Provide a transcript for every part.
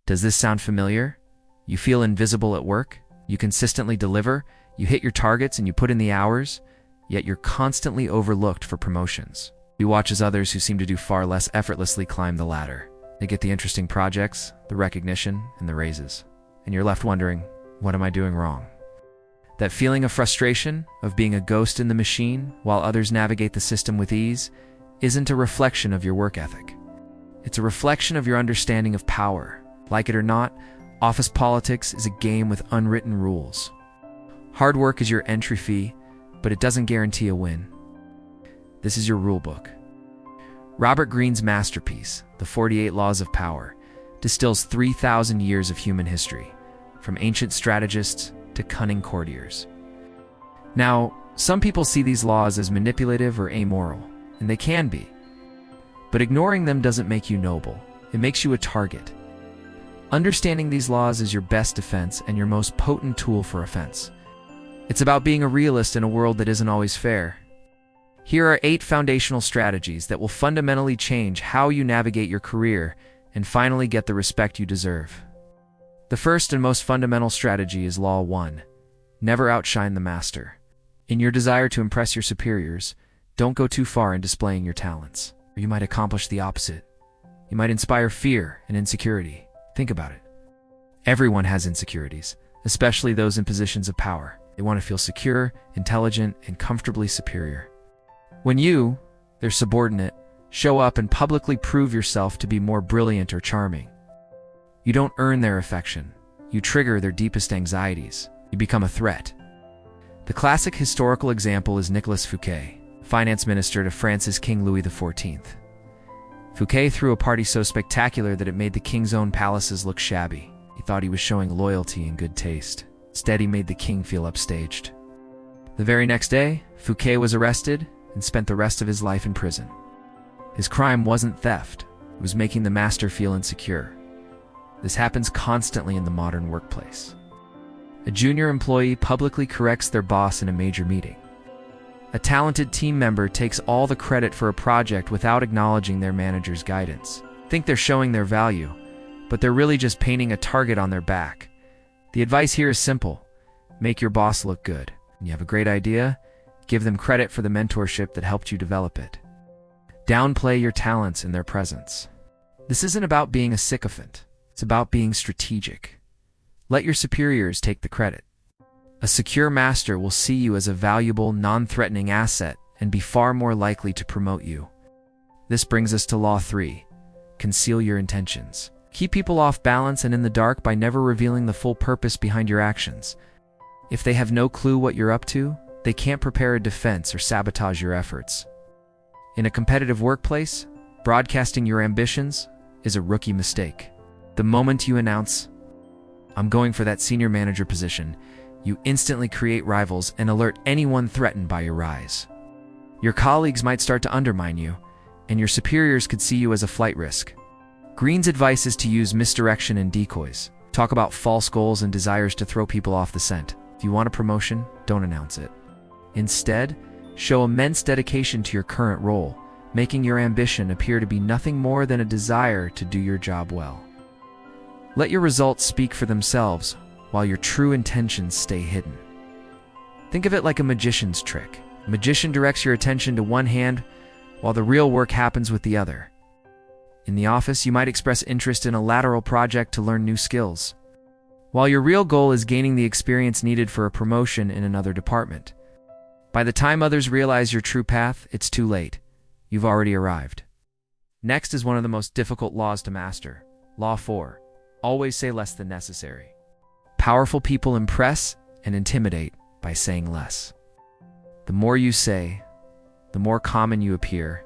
Does this sound familiar? You feel invisible at work? You consistently deliver? You hit your targets and you put in the hours? Yet you're constantly overlooked for promotions. You watch as others who seem to do far less effortlessly climb the ladder. They get the interesting projects, the recognition, and the raises. And you're left wondering, what am I doing wrong? That feeling of frustration, of being a ghost in the machine while others navigate the system with ease, isn't a reflection of your work ethic. It's a reflection of your understanding of power. Like it or not, office politics is a game with unwritten rules. Hard work is your entry fee, but it doesn't guarantee a win. This is your rulebook. Robert Greene's masterpiece, The 48 Laws of Power, distills 3,000 years of human history, from ancient strategists to cunning courtiers. Now, some people see these laws as manipulative or amoral, and they can be. But ignoring them doesn't make you noble. It makes you a target. Understanding these laws is your best defense and your most potent tool for offense. It's about being a realist in a world that isn't always fair. Here are 8 foundational strategies that will fundamentally change how you navigate your career and finally get the respect you deserve. The first and most fundamental strategy is Law 1. Never outshine the master. In your desire to impress your superiors, don't go too far in displaying your talents, or you might accomplish the opposite. You might inspire fear and insecurity. Think about it. Everyone has insecurities, especially those in positions of power. They want to feel secure, intelligent, and comfortably superior. When you, their subordinate, show up and publicly prove yourself to be more brilliant or charming, you don't earn their affection. You trigger their deepest anxieties. You become a threat. The classic historical example is Nicolas Fouquet, finance minister to France's King Louis XIV. Fouquet threw a party so spectacular that it made the king's own palaces look shabby. He thought he was showing loyalty and good taste. Instead, he made the king feel upstaged. The very next day, Fouquet was arrested and spent the rest of his life in prison. His crime wasn't theft. It was making the master feel insecure. This happens constantly in the modern workplace. A junior employee publicly corrects their boss in a major meeting. A talented team member takes all the credit for a project without acknowledging their manager's guidance. Think they're showing their value, but they're really just painting a target on their back. The advice here is simple. Make your boss look good. When you have a great idea, give them credit for the mentorship that helped you develop it. Downplay your talents in their presence. This isn't about being a sycophant. It's about being strategic. Let your superiors take the credit. A secure master will see you as a valuable, non-threatening asset and be far more likely to promote you. This brings us to Law 3. Conceal your intentions. Keep people off balance and in the dark by never revealing the full purpose behind your actions. If they have no clue what you're up to, they can't prepare a defense or sabotage your efforts. In a competitive workplace, broadcasting your ambitions is a rookie mistake. The moment you announce, "I'm going for that senior manager position," you instantly create rivals and alert anyone threatened by your rise. Your colleagues might start to undermine you, and your superiors could see you as a flight risk. Greene's advice is to use misdirection and decoys. Talk about false goals and desires to throw people off the scent. If you want a promotion, don't announce it. Instead, show immense dedication to your current role, making your ambition appear to be nothing more than a desire to do your job well. Let your results speak for themselves, while your true intentions stay hidden. Think of it like a magician's trick. A magician directs your attention to one hand, while the real work happens with the other. In the office, you might express interest in a lateral project to learn new skills, while your real goal is gaining the experience needed for a promotion in another department. By the time others realize your true path, it's too late. You've already arrived. Next is one of the most difficult laws to master. Law 4. Always say less than necessary. Powerful people impress and intimidate by saying less. The more you say, the more common you appear,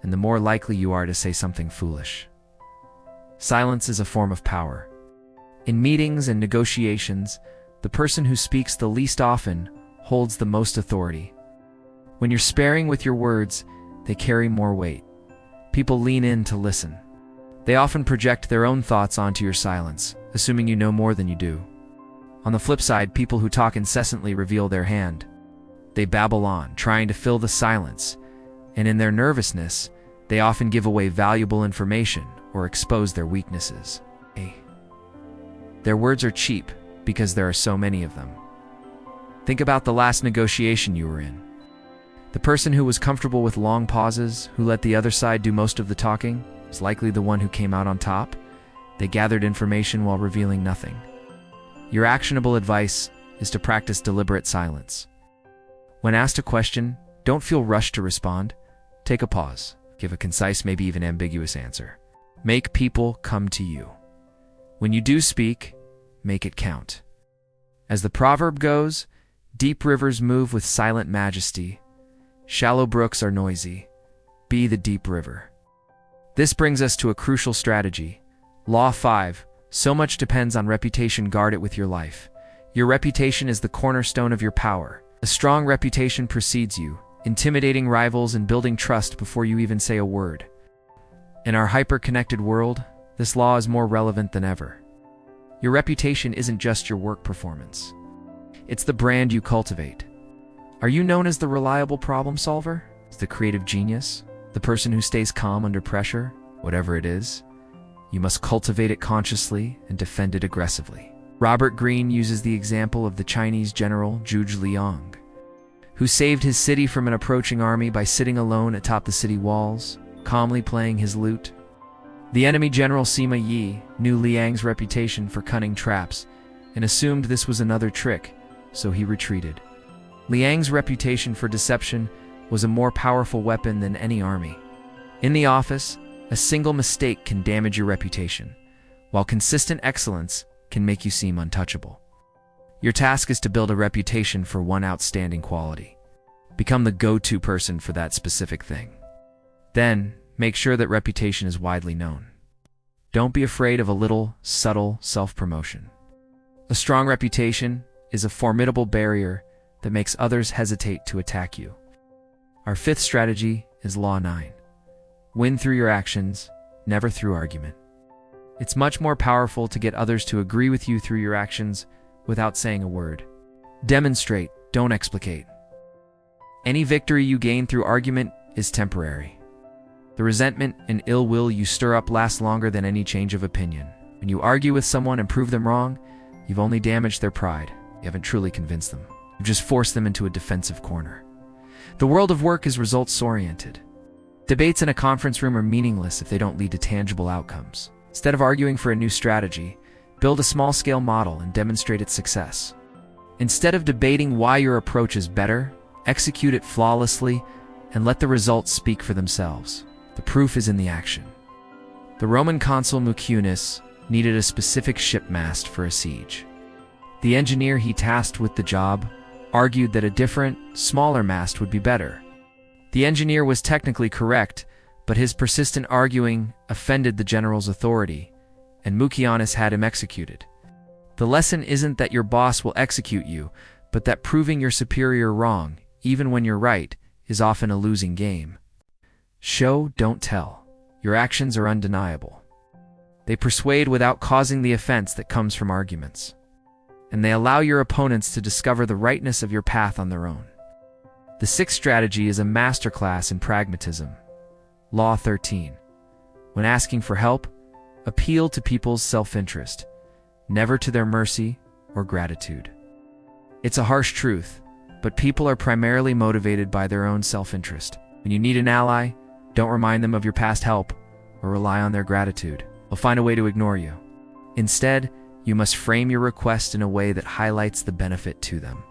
and the more likely you are to say something foolish. Silence is a form of power. In meetings and negotiations, the person who speaks the least often holds the most authority. When you're sparing with your words, they carry more weight. People lean in to listen. They often project their own thoughts onto your silence, assuming you know more than you do. On the flip side, people who talk incessantly reveal their hand. They babble on, trying to fill the silence, and in their nervousness, they often give away valuable information or expose their weaknesses. Their words are cheap because there are so many of them. Think about the last negotiation you were in. The person who was comfortable with long pauses, who let the other side do most of the talking, is likely the one who came out on top. They gathered information while revealing nothing. Your actionable advice is to practice deliberate silence. When asked a question, don't feel rushed to respond. Take a pause. Give a concise, maybe even ambiguous answer. Make people come to you. When you do speak, make it count. As the proverb goes, deep rivers move with silent majesty. Shallow brooks are noisy. Be the deep river. This brings us to a crucial strategy. Law 5. So much depends on reputation. Guard it with your life. Your reputation is the cornerstone of your power. A strong reputation precedes you, intimidating rivals and building trust before you even say a word. In our hyper-connected world, this law is more relevant than ever. Your reputation isn't just your work performance. It's the brand you cultivate. Are you known as the reliable problem solver? The creative genius? The person who stays calm under pressure? Whatever it is, you must cultivate it consciously and defend it aggressively. Robert Greene uses the example of the Chinese general Zhuge Liang, who saved his city from an approaching army by sitting alone atop the city walls, calmly playing his lute. The enemy general Sima Yi knew Liang's reputation for cunning traps and assumed this was another trick, so he retreated. Liang's reputation for deception was a more powerful weapon than any army. In the office, a single mistake can damage your reputation, while consistent excellence can make you seem untouchable. Your task is to build a reputation for one outstanding quality. Become the go-to person for that specific thing. Then, make sure that reputation is widely known. Don't be afraid of a little, subtle self-promotion. A strong reputation is a formidable barrier that makes others hesitate to attack you. Our 5th strategy is Law 9. Win through your actions, never through argument. It's much more powerful to get others to agree with you through your actions without saying a word. Demonstrate, don't explicate. Any victory you gain through argument is temporary. The resentment and ill will you stir up last longer than any change of opinion. When you argue with someone and prove them wrong, you've only damaged their pride. You haven't truly convinced them. You've just forced them into a defensive corner. The world of work is results-oriented. Debates in a conference room are meaningless if they don't lead to tangible outcomes. Instead of arguing for a new strategy, build a small-scale model and demonstrate its success. Instead of debating why your approach is better, execute it flawlessly and let the results speak for themselves. The proof is in the action. The Roman consul Mucianus needed a specific ship mast for a siege. The engineer he tasked with the job argued that a different, smaller mast would be better. The engineer was technically correct, but his persistent arguing offended the general's authority, and Mucianus had him executed. The lesson isn't that your boss will execute you, but that proving your superior wrong, even when you're right, is often a losing game. Show, don't tell. Your actions are undeniable. They persuade without causing the offense that comes from arguments. And they allow your opponents to discover the rightness of your path on their own. The 6th strategy is a masterclass in pragmatism. Law 13. When asking for help, appeal to people's self-interest, never to their mercy or gratitude. It's a harsh truth, but people are primarily motivated by their own self-interest. When you need an ally, don't remind them of your past help or rely on their gratitude. They'll find a way to ignore you. Instead, you must frame your request in a way that highlights the benefit to them.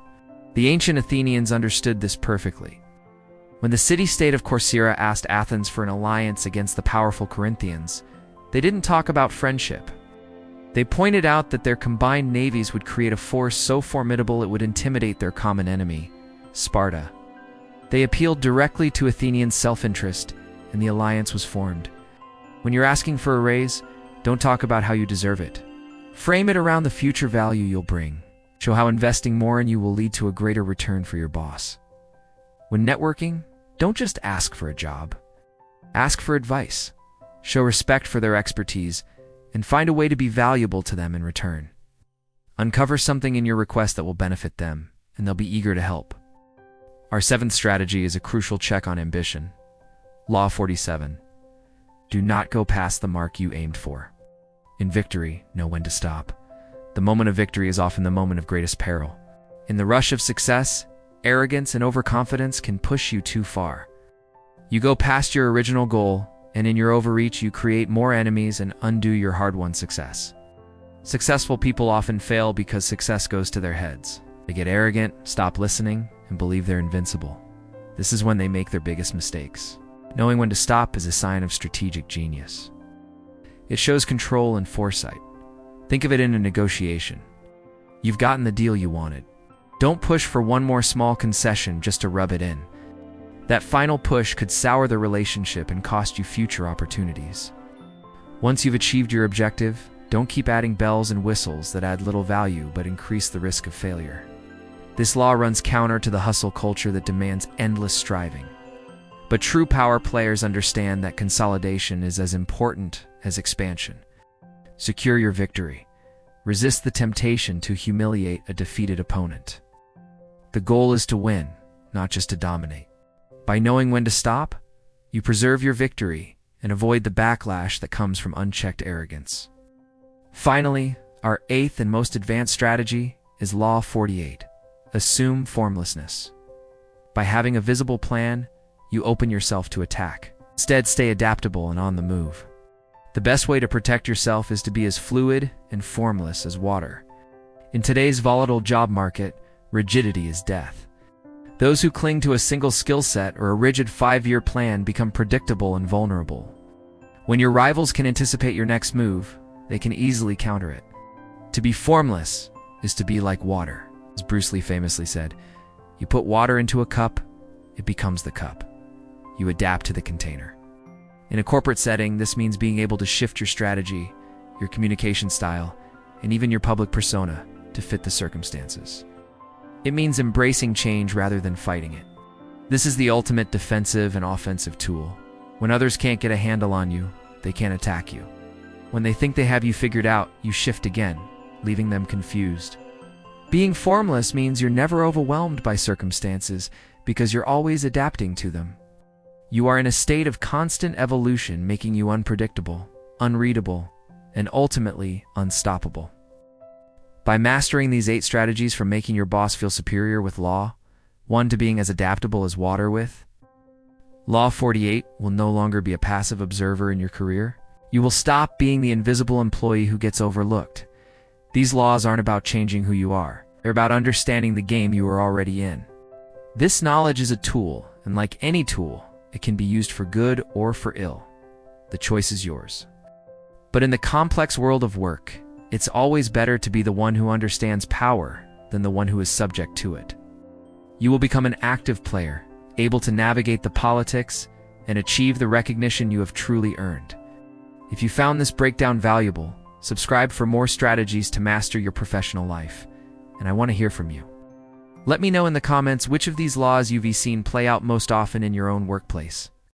The ancient Athenians understood this perfectly. When the city-state of Corcyra asked Athens for an alliance against the powerful Corinthians, they didn't talk about friendship. They pointed out that their combined navies would create a force so formidable it would intimidate their common enemy, Sparta. They appealed directly to Athenian self-interest, and the alliance was formed. When you're asking for a raise, don't talk about how you deserve it. Frame it around the future value you'll bring. Show how investing more in you will lead to a greater return for your boss. When networking, don't just ask for a job. Ask for advice. Show respect for their expertise, and find a way to be valuable to them in return. Uncover something in your request that will benefit them, and they'll be eager to help. Our 7th strategy is a crucial check on ambition. Law 47. Do not go past the mark you aimed for. In victory, know when to stop. The moment of victory is often the moment of greatest peril. In the rush of success, arrogance and overconfidence can push you too far. You go past your original goal, and in your overreach you create more enemies and undo your hard-won success. Successful people often fail because success goes to their heads. They get arrogant, stop listening, and believe they're invincible. This is when they make their biggest mistakes. Knowing when to stop is a sign of strategic genius. It shows control and foresight. Think of it in a negotiation. You've gotten the deal you wanted. Don't push for one more small concession just to rub it in. That final push could sour the relationship and cost you future opportunities. Once you've achieved your objective, don't keep adding bells and whistles that add little value but increase the risk of failure. This law runs counter to the hustle culture that demands endless striving. But true power players understand that consolidation is as important as expansion. Secure your victory. Resist the temptation to humiliate a defeated opponent. The goal is to win, not just to dominate. By knowing when to stop, you preserve your victory and avoid the backlash that comes from unchecked arrogance. Finally, our eighth and most advanced strategy is Law 48. Assume formlessness. By having a visible plan, you open yourself to attack. Instead, stay adaptable and on the move. The best way to protect yourself is to be as fluid and formless as water. In today's volatile job market, rigidity is death. Those who cling to a single skill set or a rigid 5-year plan become predictable and vulnerable. When your rivals can anticipate your next move, they can easily counter it. To be formless is to be like water. As Bruce Lee famously said, you put water into a cup, it becomes the cup. You adapt to the container. In a corporate setting, this means being able to shift your strategy, your communication style, and even your public persona to fit the circumstances. It means embracing change rather than fighting it. This is the ultimate defensive and offensive tool. When others can't get a handle on you, they can't attack you. When they think they have you figured out, you shift again, leaving them confused. Being formless means you're never overwhelmed by circumstances because you're always adapting to them. You are in a state of constant evolution, making you unpredictable, unreadable, and ultimately unstoppable. By mastering these 8 strategies from making your boss feel superior with Law 1 to being as adaptable as water with, Law 48 will no longer be a passive observer in your career. You will stop being the invisible employee who gets overlooked. These laws aren't about changing who you are. They're about understanding the game you are already in. This knowledge is a tool, and like any tool, it can be used for good or for ill. The choice is yours. But in the complex world of work, it's always better to be the one who understands power than the one who is subject to it. You will become an active player, able to navigate the politics and achieve the recognition you have truly earned. If you found this breakdown valuable, subscribe for more strategies to master your professional life, and I want to hear from you. Let me know in the comments which of these laws you've seen play out most often in your own workplace.